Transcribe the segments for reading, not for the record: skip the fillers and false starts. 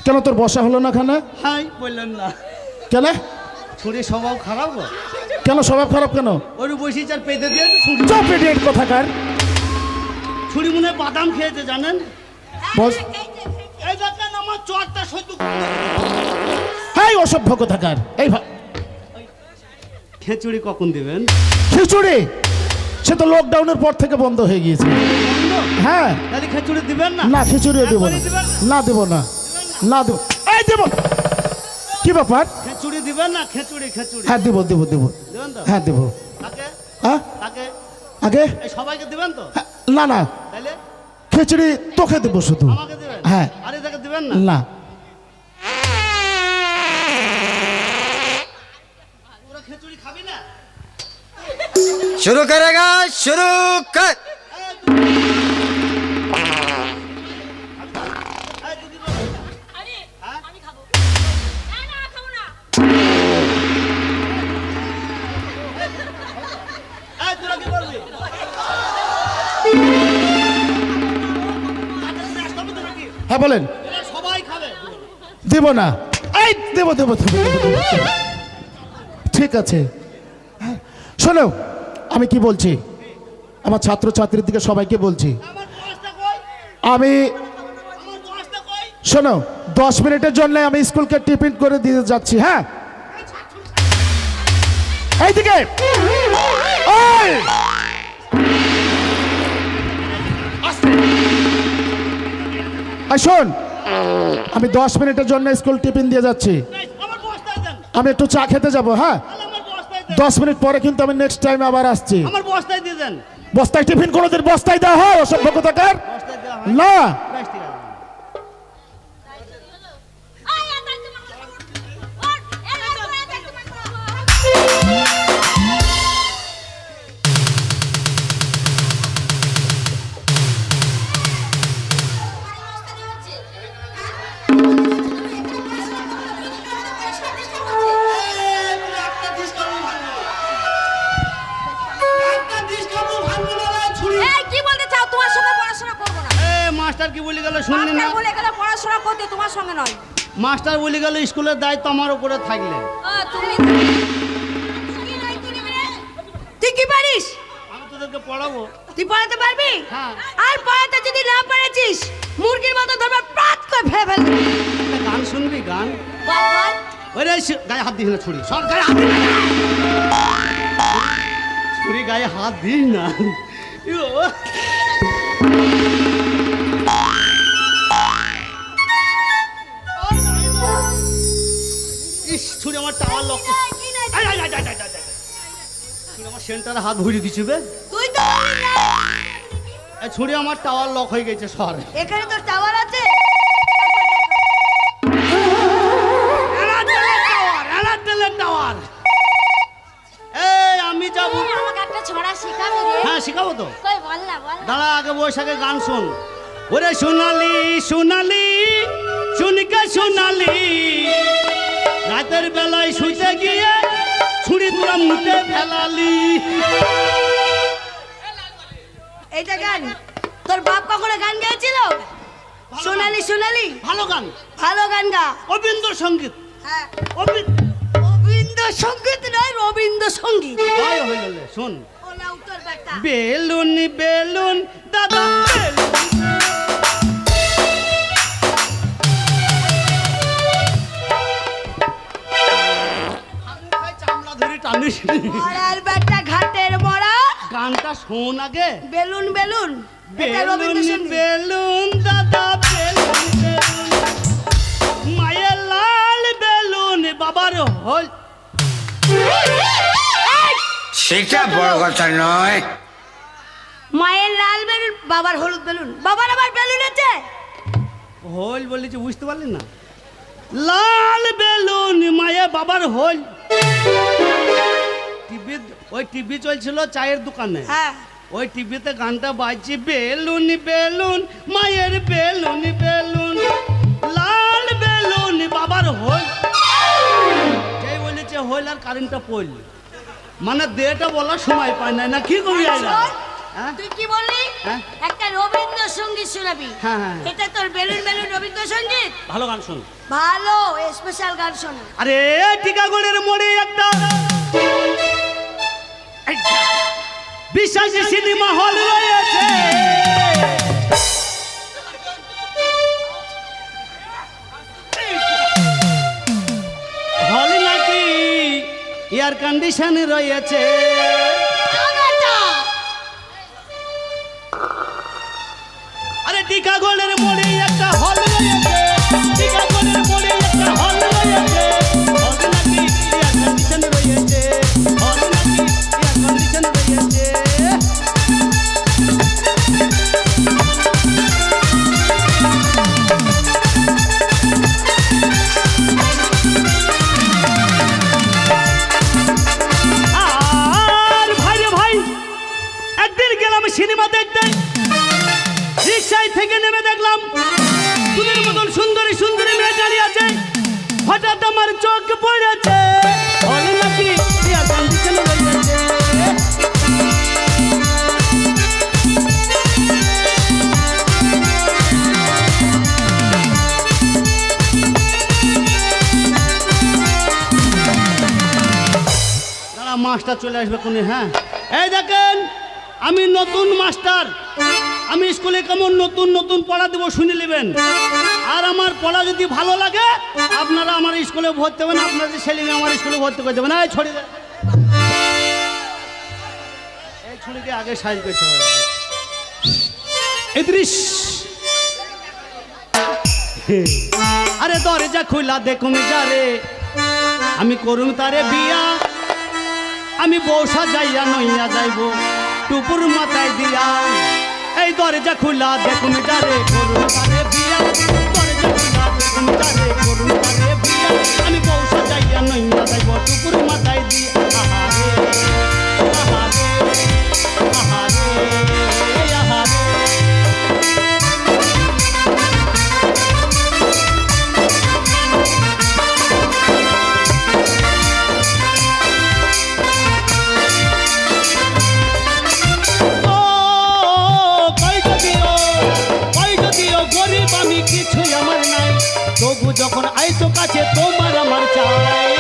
কেন তোর বসা হলো না খানে? হাই বললেন না কেন? ছুরি স্বভাব খারাপ গো। কেন স্বভাব খারাপ কেন? ওর বসি চার পেতে দিয়ে ছুরি চপ ইডিয়েট কোথাকার। ছুরি মনে হয় বাদাম খেয়েছে জানেন। বস এই দেখেন আমার চটটা সহ্য হাই অসভ্য কোথাকার। এই খেচুড়ি কখন দিবেন? খিচুড়ি সে তো লকডাউনের পর থেকে বন্ধ হয়ে গিয়েছে। হ্যাঁ তাহলে খেচুড়ি দিবেন না? না খিচুড়িও দেবো না। না দেবো না, না দেবো। এই দেবো। কি ব্যাপার? খেচুড়ি দিবেন না? খেচুড়ি খেচুড়ি হ্যাঁ দেবো দেবো দেবো। দিবেন তো? হ্যাঁ দেবো। তাকে হ্যাঁ তাকে আগে এই সবাইকে দিবেন তো? হ্যাঁ, না না তাহলে খিচুড়ি তোকে দেবো শুধু। আমাকে দিবেন? হ্যাঁ। আরে তাকে দিবেন না? না ওরা খেচুড়ি খাবি না? शुरू करेगा शुरू कर এই দিদি বলো। আরে হ্যাঁ? আমি খাবো না না খাবো না এই তোরা কি করবি? হ্যাঁ বলেন। এরা সবাই খাবে। দেব না। এই দেবো দেবো দেবো দেবো, দেবো। ঠিক আছে। হ্যাঁ, শোনো আমি কি বলছি, আমার ছাত্র ছাত্রীর দিকে সবাইকে বলছি। আমার বয়সটা কই? আমি আমার বয়সটা কই? শোনো 10 মিনিটের জন্য আমি স্কুলকে টিফিন করে দিয়ে যাচ্ছি। হ্যাঁ এইদিকে ওই! এই শোন, আমি 10 মিনিটের জন্য স্কুল টিফিন দিয়ে যাচ্ছি। আমার বয়সটাই দেন। আমি একটু চা খেতে যাব। হ্যাঁ তাহলে আমার বয়সটাই দেন। 10 মিনিট পরে কিন্তু আমি নেক্সট টাইম আবার আসছি। আমার বয়সটাই দিয়ে দেন। বস্তায় টিফিন কোনোদিন বস্তায় দেওয়া হয় অসভ্য কোথাকার? বয়সটাই দেওয়া হয়। না। বেশ, ঠিক আছে। আয় আয় তাই তোমার ওর এরা করে তাই তোমার এই কি বলতে চাও? তোমার সঙ্গে পড়াশোনা করব না। মাস্টার কি বলে গেল শুনলি না? মাস্টার বলে গেলে পড়াশোনা করতে তোমার সঙ্গে নয়। মাস্টার বলে গেল স্কুলের দায়িত্ব আমার উপরে থাকলে তুমি কি দায়িত্ব নিবি রে? তুই কি পারিস? আমি তোদেরকে পড়াবো। তুই পড়াতে পারবি? হ্যাঁ। আর পড়াতে যদি না পেরেছিস মুরগির মতো ধরবে প্রাত করে ফেলে ফেলবি। একটা গান শুনবি? গান বাবা ওরে গায়ে হাত দিস না। ছুরি সব গায়ে হাত দিস না। ছুরি গায়ে হাত দিস না। ইয়ো। ইস ছুরি আমার টাওয়ার লক। ছুরি আমার সেন্টারে হাত ভরে দিচ্ছে বে। তুই তো বললি না। এই ছুরি আমার টাওয়ার লক হয়ে গেছে সর। এখানে তো টাওয়ার আছে। এয়ারটেলের টাওয়ার। এই আমি যাব। তুই আমাকে একটা ছড়া শেখাবি রে? হ্যাঁ শিখাবো তো। কই বল না বল না। দাঁড়া আগে বৈশাখে গান শোন। ওরে সোনালি সোনালি শুনিকে সোনালি রাতের বেলায় শুইতে গিয়ে ছুরি তোরা মুটে ফেলালি। এইটা গান তোর বাপ কখনো গান গেয়েছিল? সোনালি সোনালি ভালো গান, ভালো গান গা। রবীন্দ্র সঙ্গীত। হ্যাঁ রবীন্দ্র রবীন্দ্র সঙ্গীত নয় রবীন্দ্র সঙ্গীত। হয়ে গেল। শোন ওলা উত্তর বেটা। বেলুন বেলুন দাদা বেলুন। চামড়া ধরে টানিস। মরার বেটা ঘাটের মরা। গানটা শোন আগে। বেলুন বেলুন এটা রবীন্দ্র বেলুন সঙ্গীত। বেলুন দাদা বেলুন বেলুন মায়ের লাল বেলুন বাবার হল। সেটা বড় কথা নয়। মায়ের লাল বেলুন বাবার হলুদ বেলুন। বাবার আবার বেলুন আছে? হল বলেছে বুঝতে পারলি না? লাল বেলুন মায়ের বাবার হল। টিভি ওই টিভি চলছিল চায়ের দোকানে। হ্যাঁ ওই টিভিতে গানটা বাজছে বেলুন বেলুন মায়ের বেলুন বেলুন লাল বেলুন বাবার হল। যেই বলেছে হল আর কারেন্টটা পড়ল। মানে দেটা বলার সময় পায় না। না কি করি? শোন, তুই কি বললি? হ্যাঁ একটা রবীন্দ্রসঙ্গীত শোনাবি। হ্যাঁ, হ্যাঁ। এটা তোর বেলুন বেলুন রবীন্দ্রসঙ্গীত। ভালো গান শুন। ভালো স্পেশাল গান শোনা। আরে টিকাগড়ের মোড়ে একটা বিশ্বাসী সিনেমা হল রয়েছে। হল নাকি এয়ার কন্ডিশন রয়েছে। আরে টিকাগড়ের মোড়ে একটা হল রয়েছে, টিকাগড়ের মোড়ে একটা হল রয়েছে। হল নাকি এয়ার কন্ডিশন রয়েছে, হল নাকি এয়ার কন্ডিশন রয়েছে। আর ভাই রে ভাই, একদিন গেলাম সিনেমা দেখতে, রিক্সায় থেকে নেমে দেখলাম তোদের মতন সুন্দরী সুন্দরী মেয়ে দাঁড়িয়ে আছে। হঠাৎ আমার চোখ পড়েছে হল নাকি এয়ার কন্ডিশন রয়েছে। দাঁড়া, মাস্টার চলে আসবে কোনে। হ্যাঁ এই দেখেন, আমি নতুন মাস্টার। আমি স্কুলে কেমন নতুন নতুন পড়া দেবো শুনে নেবেন। আর আমার পড়া যদি ভালো লাগে আপনারা আমার স্কুলে ভর্তি হবেন, আপনাদের ছেলেকে আমার স্কুলে ভর্তি করে দেবেন। এই ছড়ি দে, এই ছড়িকে আগে সাইজ করতে হবে। ইদ্রিস, আরে দরজা খুলা দেখুন যারে, আমি করুন তারে বিয়া। আমি বউ সাজাইয়া নইয়া যাইব টুপুর মাথায় দিয়া। এই দরজা খুলা দেখুন যারে, করুন তারে বিয়া। দরজা খুলা দেখুন যারে, করুন তারে বিয়া। আমি বউ সাজাইয়া নইয়া যাইব টুপুর মাথায় দিয়া। আহারে আহারে আহারে আহারে। কিছুই আমার নাই, তবু যখন আইছো কাছে তোমার আমার চাই।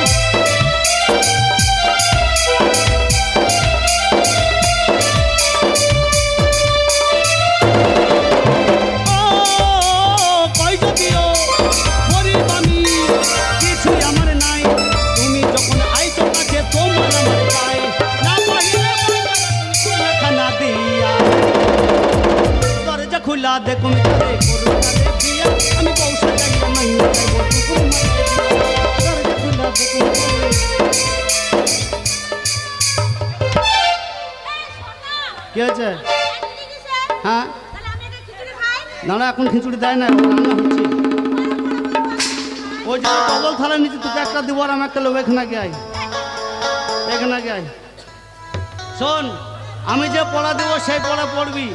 ও কই যদিও গরিব আমি, কিছুই আমার নাই, তুমি যখন আইছো কাছে তোমার আমার চাই। না পাইলে খানা দিয়া, দরজা খুলা দেখুন তারে, করুন তারে বিয়া। আমি বউ সাজাইয়া নইয়া যাইব টুকুর মাথায় দিয়া। দরজা খুলা দেখুন তারে। কি হয়েছে? হ্যাঁ না না, এখন খিচুড়ি দেয় না, রান্না হচ্ছে। ওই যে বদল থালার নিচে তোকে একটা দিব আর আমি একটা লোক। এখানে আগে আয়, এখানে আগে আয়। শোন, আমি যে পড়া দেবো সেই পড়া পড়বি।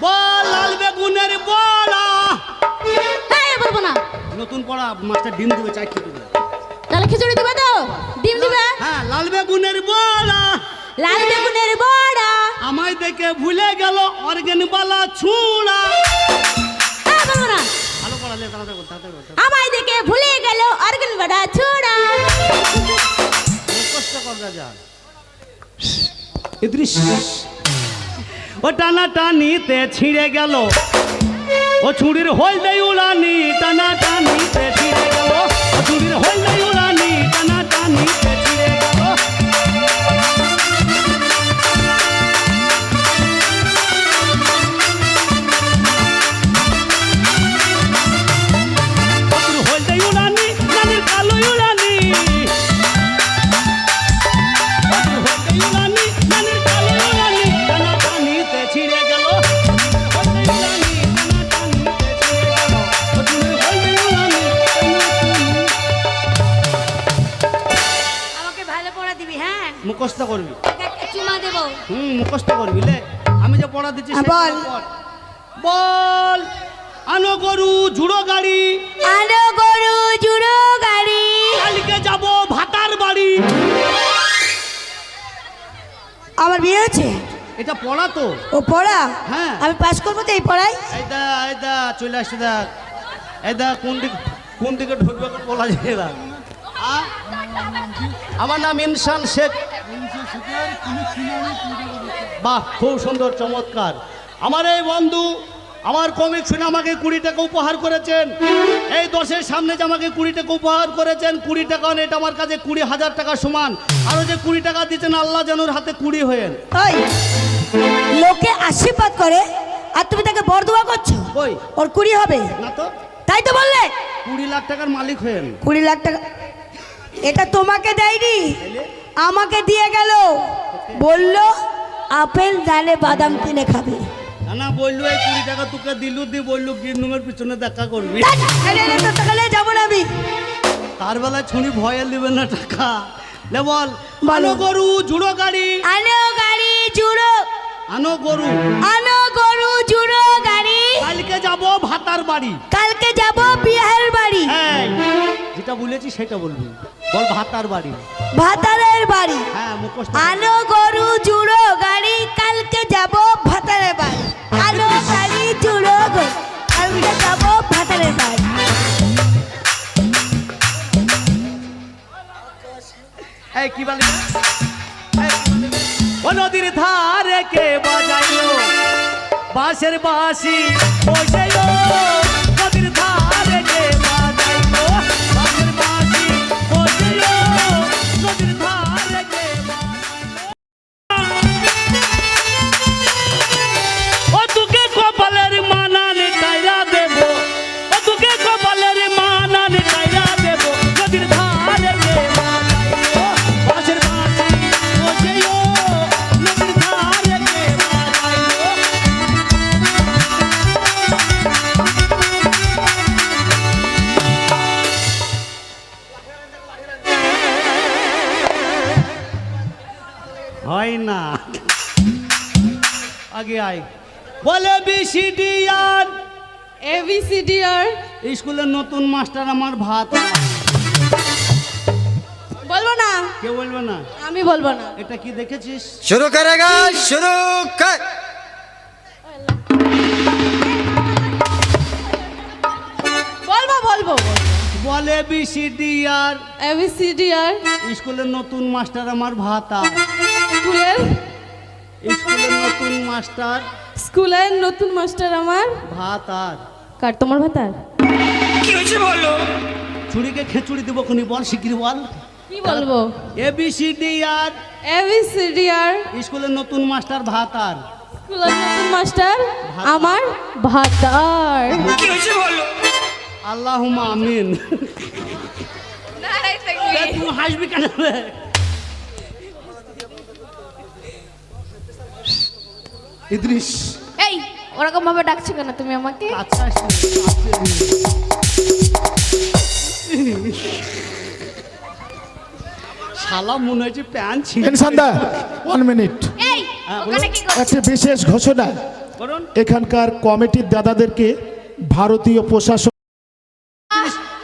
বল লাল বেগুনের বড়া। হ্যাঁ বলবো না। নতুন পড়া, মাস্টার ডিম দেবে, চাই খিচুড়ি। তাহলে খিচুড়ি দিবে তো? ডিম দিবে? হ্যাঁ, লাল বেগুনের বড়া। লাল বেগুনের বড়া। আমায় দেখে ভুলে গেল অর্গেন বালা ছুড়া। হ্যাঁ বলবো না। ভালো পড়ালে তাড়াতাড়ি বল, তাড়াতাড়ি বল। আমায় দেখে ভুলে গেল অর্গেন বড়া ছুড়া। কষ্ট কর যা। ইদ্রিস, ও টানা টানিতে ছিঁড়ে গেল, ও ছুরির হোল দেই উড়ানি। টানা টানিতে ছিঁড়ে গেল, ও ছুরির হোল দেই উড়ানি। টানা টানিতে ছিঁড়ে গেল। হোল দেই উড়ানি, নানির কালো উড়ানি। হোল দেই উড়ানি, নানির কালো উড়ানি। টানা টানিতে ছিঁড়ে গেল, হোল দেই উড়ানি। আমাকে ভালো পড়া দিবি। হ্যাঁ, মুখস্থ করবি। একটা চুমা দেবো। মুখস্থ করবি। লে, আমি যে পড়া দিচ্ছি সেই বল। পড়া পড়। বল, আনো গরু জুড়ো গাড়ি, আনো গরু জুড়ো গাড়ি। কালকে যাব ভাতার বাড়ি। আমার বিয়ে হচ্ছে? এটা পড়া তো। ও পড়া? হ্যাঁ। আমি পাস করবো তো এই পড়াই। এই দা চলে আসছে দেখ। এই দা কোন দিকে ঢুকবে বলা যায় না। আমার নাম ইনসান শেখ। বাহ, খুব সুন্দর, চমৎকার। আমার এই বন্ধু আমার কমিক শুনে আমাকে 20 টাকা উপহার করেছেন। এই 10-এর সামনে যে আমাকে 20 টাকা উপহার করেছেন, 20 টাকা এটা আমার কাছে 20,000 টাকা সমান। আরো যে 20 টাকা দিচ্ছেন আল্লাহ যেন ওর হাতে 20 হয়েন। ওই লোকে আশীর্বাদ করে আর তুমি তাকে বরদোয়া করছো। কই ওর 20 হবে না তো, তাই তো বললে? 20 লাখ টাকার মালিক হয়েন। 20 লাখ টাকা এটা তোমাকে দেয়নি, আমাকে দিয়ে গেল। বললো আপেল ডালে বাদাম কিনে খাবে। না বললো এই 20 টাকা তোকে দিলু দি, বললো গিরনুমের পিছনে দেখা করবি। যাবো না আমি। তার বেলায় ছুনি ভয়ে দিবে না টাকা। লে বল, বলো। আনো গরু জুড়ো গাড়ি, আনো গাড়ি জুড়ো, আনো গরু, আনো গরু জুড়ো গাড়ি। কালকে যাব ভাতার বাড়ি। কালকে যাব বিয়ের বাড়ি। এই যেটা বলেছি সেটা বলবি, বল ভাতার বাড়ি। ভাতারের বাড়ি। হ্যাঁ মুখস্থ। আনো গরু জুড়ো গাড়ি, কালকে যাব ভাতারের বাড়ি। আনো গাড়ি জুড়ো গাড়ি, কালকে যাব ভাতারের বাড়ি। এই কি বলি? ও নদীর ধারে কে বাজাইলো বাঁশের বাঁশি, বসেলো নদীর ধারে কে বাজাইলো বাঁশের বাঁশি, বসেলো নদীর ধারে কে বাজাইলো। ও তোকে কপালের মানানে কাইরা দেব, ও তোকে কপালের মানানে কাইরা দেব, নদীর ধারে কে বাজাইলো বাঁশের বাঁশি, বসেলো নদীর ধারে কে বাজাইলো। হয় না, আগে আয়। বলে বিসিডিআর ABCDR স্কুলের নতুন মাস্টার আমার ভাত। বলবো না, কে বলবে না? আমি বলবো না। এটা কি দেখেছিস? शुरू करेगा शुरू कर। বলবো বলবো বলে বিসিডিআর ABCDR স্কুলের নতুন মাস্টার আমার ভাতা। স্কুলের স্কুলের নতুন মাস্টার মাস্টার আমার ভাত। আর কার তোমার ভাতার? ছুরিকে খেচুড়ি দেবো খুনি, বল শিগগিরি বল। কি বলবো? ABCDR ABCDR স্কুলের নতুন মাস্টার ভাত। আর স্কুলের নতুন মাস্টার আমার ভাতার। আল্লাহুম্মা আমিন। তুই হাসবি কেন রে? ইদ্রিস এই ওরকম ভাবে ডাকছো কেন তুমি আমাকে? আচ্ছা শালা মনে হয়েছে প্যান্ট ছিল। ইনসানদা 1 মিনিট, এই ওখানে কি করছো? একটা বিশেষ ঘোষণা। বলুন। এখানকার কমিটির দাদাদেরকে ভারতীয় প্রশাসন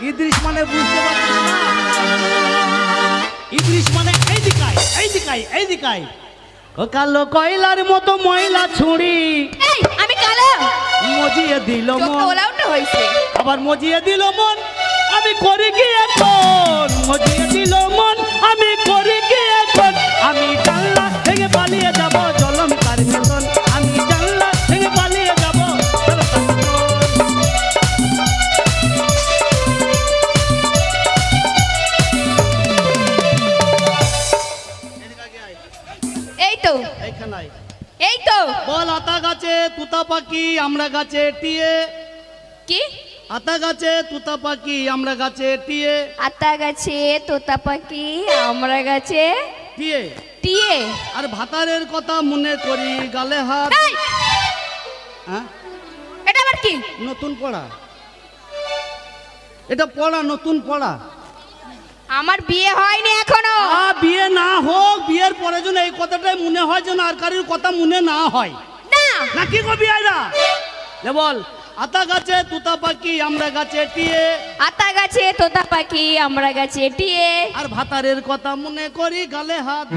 ইদ্রিস মানে বুঝতে পারছিস না? ইদ্রিস মানে এই দিকাই ও কালো কয়লার মতো ময়লা ছুঁড়ি এই আমি কালো মজিয়ে দিল চোখটা মন, ওলাউটা হইছে। আবার মজিয়ে দিল মন, আমি করি কি এখন? মজিয়ে দিল মন, আমি করি কি এখন? আমি জানলা থেকে পালিয়ে যাব জলম তার মতন, আমি জানলা থেকে পালিয়ে যাব জলম তার মতন। এই তো এইখানে আয়। এই তো বল আতা গাছে তুতা পাখি আমরা গাছে টিয়ে, কি? আতা গাছে তুতা পাখি আমরা গাছে টিয়ে, আতা গাছে তোতা পাখি আমরা গাছে টিয়ে টিয়ে। আর ভাতারের কথা মনে করি গালে হাত। এই, হ্যাঁ এটা আবার কি? নতুন পড়া, এটা পড়া, নতুন পড়া। আমার বিয়ে হয়নি এখনো। বিয়ে না হোক, বিয়ের পরে যেন এই কথাটাই মনে হয় যেন আর কারোর কথা মনে না হয়। না না কি কবি আয়রা? লে বল আতা গাছে তুতা পাখি আমরা গাছে টিয়ে, আতা গাছে তোতা পাখি আমরা গাছে টিয়ে। আর ভাতারের কথা মনে করি গালে হাত।